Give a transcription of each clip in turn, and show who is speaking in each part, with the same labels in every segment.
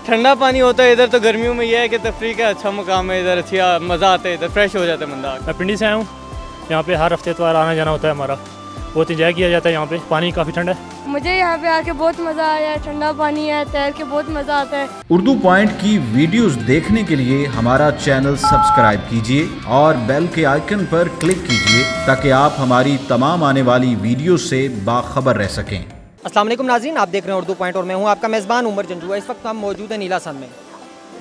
Speaker 1: ठंडा पानी होता है इधर, तो गर्मियों में यह है कि तफरीह का अच्छा मुकाम है इधर, अच्छी मज़ा आता है इधर, फ्रेश हो जाता है बंदा।
Speaker 2: मैं पिंडी से आया हूँ, यहाँ पे हर हफ्ते इतवार आना जाना होता है हमारा, बहुत इंजॉय किया जाता है यहाँ पे, पानी काफ़ी ठंडा है।
Speaker 3: मुझे यहाँ पे आके बहुत मज़ा आया, ठंडा पानी है, तैर के बहुत मज़ा आता है।
Speaker 4: उर्दू पॉइंट की वीडियोस देखने के लिए हमारा चैनल सब्सक्राइब कीजिए और बेल के आइकन पर क्लिक कीजिए ताकि आप हमारी तमाम आने वाली वीडियो से बाखबर रह सकें।
Speaker 5: अस्सलाम वालेकुम नाज़रीन, आप देख रहे हैं उर्दू पॉइंट और मैं हूं आपका मेज़बान उमर जंजुआ। इस वक्त हम मौजूद हैं नीला सन में।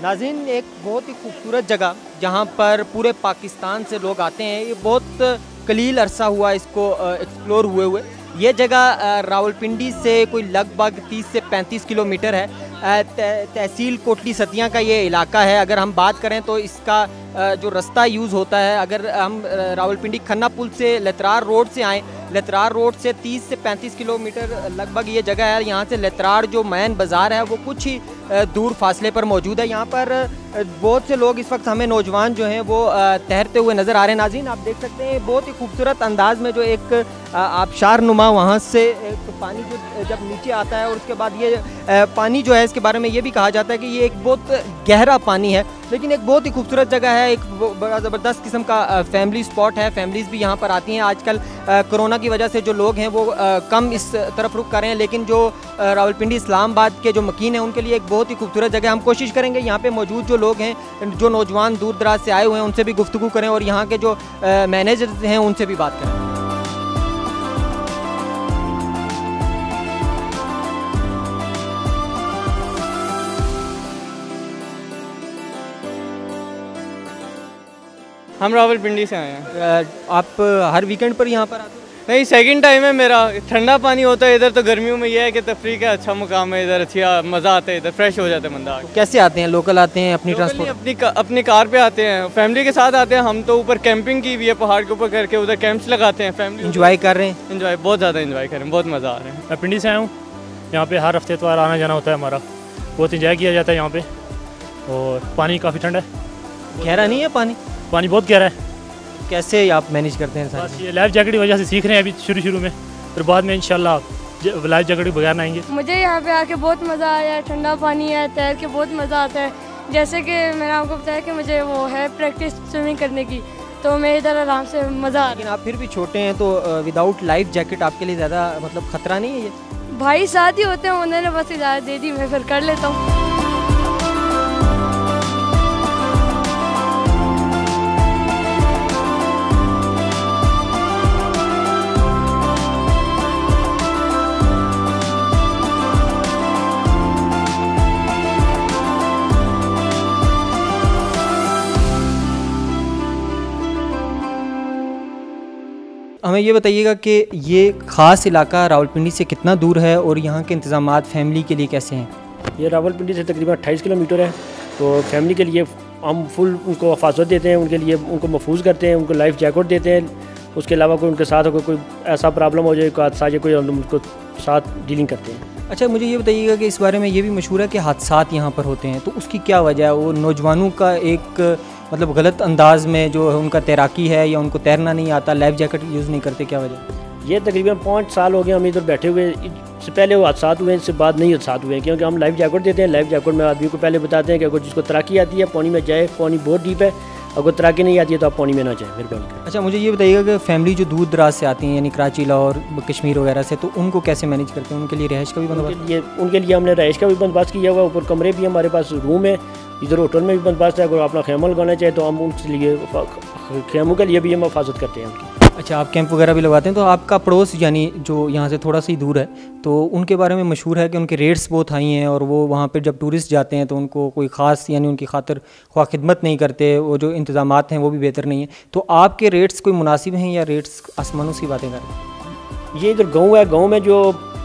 Speaker 5: नाज़रीन, एक बहुत ही खूबसूरत जगह जहां पर पूरे पाकिस्तान से लोग आते हैं। ये बहुत कलील अरसा हुआ इसको एक्सप्लोर हुए। ये जगह रावलपिंडी से कोई लगभग 30 से 35 किलोमीटर है। तहसील कोटली सतिया का ये इलाका है। अगर हम बात करें तो इसका जो रास्ता यूज़ होता है, अगर हम रावलपिंडी खन्ना पुल से लतरार रोड से आएँ, लतरार रोड से 30 से 35 किलोमीटर लगभग ये जगह है। यहाँ से लतरार जो मैन बाज़ार है वो कुछ ही दूर फासले पर मौजूद है। यहाँ पर बहुत से लोग इस वक्त हमें नौजवान जो हैं वो तैरते हुए नज़र आ रहे हैं। नाज़रीन, आप देख सकते हैं बहुत ही खूबसूरत अंदाज में जो एक आबशार नुमा वहाँ से एक पानी जो जब नीचे आता है, और उसके बाद ये पानी जो है इसके बारे में ये भी कहा जाता है कि ये एक बहुत गहरा पानी है, लेकिन एक बहुत ही खूबसूरत जगह है। एक बड़ा ज़बरदस्त किस्म का फैमिली स्पॉट है। फैमिलीज़ भी यहाँ पर आती हैं। आजकल कोरोना की वजह से जो लोग हैं वो कम इस तरफ रुख कर रहे हैं, लेकिन जो रावलपिंडी इस्लामाबाद के जो मकीन हैं उनके लिए एक बहुत ही खूबसूरत जगह। हम कोशिश करेंगे यहाँ पे मौजूद जो लोग हैं, जो नौजवान दूर दराज से आए हुए हैं, उनसे भी गुफ्तगू करें और यहाँ के जो मैनेजर्स हैं उनसे भी बात करें।
Speaker 1: हम रावलपिंडी से आए हैं।
Speaker 5: आप हर वीकेंड पर यहाँ पर आते हैं?
Speaker 1: नहीं, सेकंड टाइम है मेरा। ठंडा पानी होता है इधर, तो गर्मियों में यह है कि तफरीह का अच्छा मुकाम है इधर, अच्छी मज़ा आता है इधर, फ्रेश हो जाता है बंदा।
Speaker 5: कैसे आते हैं? लोकल आते हैं, अपनी ट्रांसपोर्ट?
Speaker 1: अपनी कार पे आते हैं, फैमिली के साथ आते हैं। हम तो ऊपर कैंपिंग की हुई है, पहाड़ के ऊपर करके उधर कैंप्स लगाते हैं। फैमिली
Speaker 5: इंजॉय कर रहे हैं?
Speaker 1: इंजॉय, बहुत ज़्यादा इंजॉय कर रहे हैं, बहुत मज़ा आ रहा है।
Speaker 2: मैं पिंडी से आया हूँ, यहाँ पे हर हफ्ते इतवार आना जाना होता है हमारा, बहुत इंजॉय किया जाता है यहाँ पे, और पानी काफ़ी ठंडा है।
Speaker 5: गहरा नहीं है पानी?
Speaker 2: पानी बहुत गहरा है।
Speaker 5: कैसे आप मैनेज करते हैं?
Speaker 2: बस ये लाइफ जैकेट की वजह से सीख रहे हैं अभी शुरू में, फिर बाद में इंशाल्लाह लाइफ जैकेट के बगैर ना आएंगे।
Speaker 3: मुझे यहाँ पे आके बहुत मज़ा आया, ठंडा पानी है, तैर के बहुत मज़ा आता है। जैसे कि मैंने आपको बताया कि मुझे वो है प्रैक्टिस स्विमिंग करने की, तो मैं इधर आराम से मज़ा आ।
Speaker 5: लेकिन आप फिर भी छोटे हैं, तो विदाउट लाइफ जैकेट आपके लिए ज़्यादा मतलब ख़तरा नहीं है ये?
Speaker 3: भाई साथ ही होते हैं, उन्होंने बस इजाज़त दे दी, मैं फिर कर लेता हूँ।
Speaker 5: हमें ये बताइएगा कि ये ख़ास इलाका रावलपिंडी से कितना दूर है और यहाँ के इंतज़ामात फैमिली के लिए कैसे हैं?
Speaker 6: ये रावलपिंडी से तकरीबन 28 किलोमीटर है। तो फैमिली के लिए हम फुल उनको हिफाजत देते हैं, उनके लिए उनको महफूज करते हैं, उनको लाइफ जैकेट देते हैं। उसके अलावा कोई उनके साथ कोई ऐसा प्रॉब्लम हो जाए, कोई हादसा या कोई, उनको साथ डीलिंग करते हैं।
Speaker 5: अच्छा, मुझे ये बताइएगा कि इस बारे में ये भी मशहूर है कि हादसात यहाँ पर होते हैं, तो उसकी क्या वजह है? वो नौजवानों का एक मतलब गलत अंदाज में जो उनका तैराकी है, या उनको तैरना नहीं आता, लाइफ जैकेट यूज़ नहीं करते, क्या वजह?
Speaker 6: ये तकरीबन 5 साल हो गए हम इधर बैठे हुए। इससे पहले वो हादसा हुए, इससे बाद नहीं हादसा हुए, क्योंकि हम लाइफ जैकेट देते हैं। लाइफ जैकेट में आदमी को पहले बताते हैं कि अगर जिसको तैराकी आती है पानी में जाए, पानी बहुत डीप है, अगर तैराकी नहीं आती है तो आप पानी में ना जाए फिर पहले।
Speaker 5: अच्छा, मुझे ये बताइएगा कि फैमिली जो दूर दराज से आती हैं, यानी कराची, लाहौर, कश्मीर वगैरह से, तो उनको कैसे मैनेज करते हैं? उनके लिए रहायश का भी बंदोबस्त?
Speaker 6: उनके लिए हमने रहायश का भी बंदोबस्त किया हुआ। ऊपर कमरे भी हमारे पास, रूम है, इधर होटल में भी बंदोबस्त है। अगर अपना खेमा लगाना चाहे तो हम उनके लिए खेमों के लिए भी हम हिफाजत करते हैं उनकी।
Speaker 5: अच्छा, आप कैंप वगैरह भी लगवाते हैं? तो आपका पड़ोस यानी जो यहाँ से थोड़ा सा ही दूर है, तो उनके बारे में मशहूर है कि उनके रेट्स बहुत हाई हैं, और वो वहाँ पर जब टूरिस्ट जाते हैं तो उनको कोई ख़ास यानी उनकी खातिर ख्वाह खिदमत नहीं करते, वो जो इंतज़ामात हैं वो भी बेहतर नहीं है। तो आपके रेट्स कोई मुनासिब हैं या रेट्स आसमानों से बातें कर रहे हैं?
Speaker 6: ये इधर गाँव है, गाँव में जो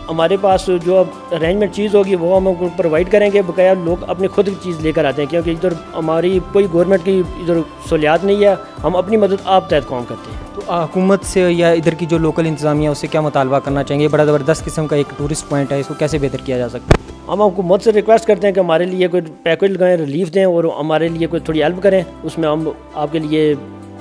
Speaker 6: हमारे पास जो अरेंजमेंट चीज़ होगी वो हम उनको प्रोवाइड करेंगे। बकाया लोग अपनी खुद की चीज़ लेकर आते हैं, क्योंकि इधर हमारी कोई गवर्नमेंट की इधर सहूलियात नहीं है। हम अपनी मदद आप तहत काम करते हैं।
Speaker 5: तो हुकूमत से या इधर की जो लोकल इंतज़ामिया उससे क्या मुतालबा करना चाहेंगे? बड़ा ज़बरदस्त किस्म का एक टूरिस्ट पॉइंट है, इसको कैसे बेहतर किया जा सकता है?
Speaker 6: हम हुकूमत से रिक्वेस्ट करते हैं कि हमारे लिए कोई पैकेज लगाएं, रिलीफ दें, और हमारे लिए कोई थोड़ी हेल्प करें। उसमें हम आपके लिए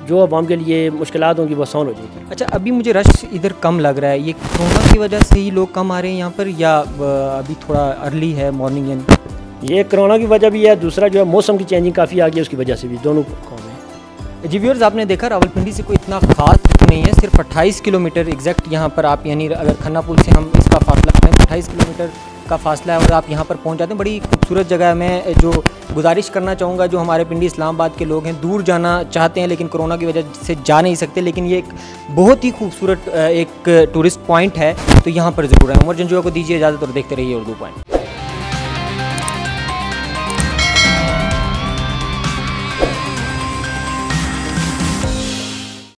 Speaker 6: जो आवाम के लिए मुश्किलात होंगी वो आसान हो जाएगी।
Speaker 5: अच्छा, अभी मुझे रश इधर कम लग रहा है, ये कोरोना की वजह से ही लोग कम आ रहे हैं यहाँ पर, या अभी थोड़ा अर्ली है मॉर्निंग? यानी
Speaker 6: ये कोरोना की वजह भी है, दूसरा जो है मौसम की चेंजिंग काफ़ी आ गई है, उसकी वजह से भी दोनों काम है।
Speaker 5: जी व्यूअर्स, आपने देखा रावलपिंडी से कोई इतना खास नहीं है, सिर्फ 28 किलोमीटर एग्जैक्ट यहाँ पर आप, यानी अगर खन्ना पुल से हम इसका फासला करें 28 किलोमीटर का फासला है और आप यहाँ पर पहुँच जाते हैं। बड़ी खूबसूरत जगह है। मैं जो गुजारिश करना चाहूँगा, जो हमारे पिंडी इस्लामाबाद के लोग हैं, दूर जाना चाहते हैं लेकिन कोरोना की वजह से जा नहीं सकते, लेकिन ये एक बहुत ही खूबसूरत एक टूरिस्ट पॉइंट है, तो यहाँ पर ज़रूर है। उमर जंजुआ को दीजिए इजाज़त और देखते रहिए उर्दू पॉइंट।